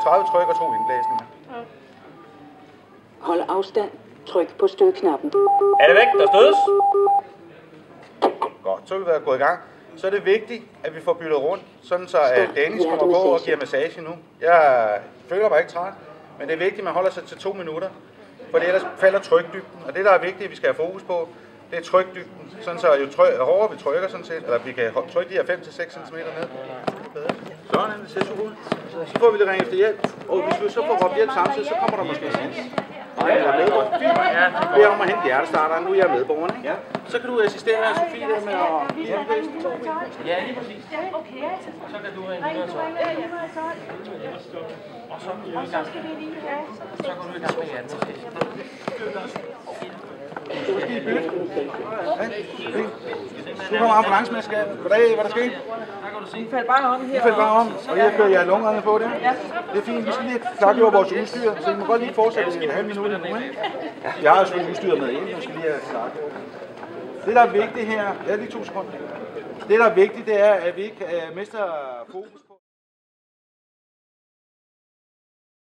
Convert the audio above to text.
30 tryk og 2 indblæsninger. Hold afstand. Tryk på stødknappen. Er det væk? Der stødes? Godt, så vil vi være gået i gang. Så er det vigtigt, at vi får byttet rundt, sådan så Dennis kommer på og giver massage nu. Jeg føler mig ikke træt, men det er vigtigt, at man holder sig til 2 minutter, for ellers falder trykdybden. Og det, der er vigtigt, at vi skal have fokus på, det er trykdybden, sådan så jo hårdere vi trykker, sådan set, eller vi kan trykke de her 5-6 cm ned. Sådan, det ser super ud. Så får vi lige ringe efter hjælp, og hvis vi så får råbt hjælp samtidig, så kommer der måske sens. Nej, jeg er medborger. Fint. Bed om at hente hjertestarteren, nu er jeg medborgeren, ikke? Så kan du assistere Sofie der med at give indblæsen. Ja, lige præcis. Så kan du have en 112. Og så går du i gang. Så går du i gang med hjertestarten. Du skal i bytte. Du kommer ambulancemandskabet. Goddag, hvad der sker? I faldt bare om her. I faldt bare om, og jeg kører jer lungerne på det. Ja. Det er fint, vi skal lige klargjøre vores udstyr, så I må godt lige fortsætte en halv minut nu, ikke? Jeg har jo selvfølgelig udstyret med ind, jeg skal lige have klargjort. Det, der er vigtigt her, lige 2 sekunder. Det, der er vigtigt, det er, at vi ikke mister fokus på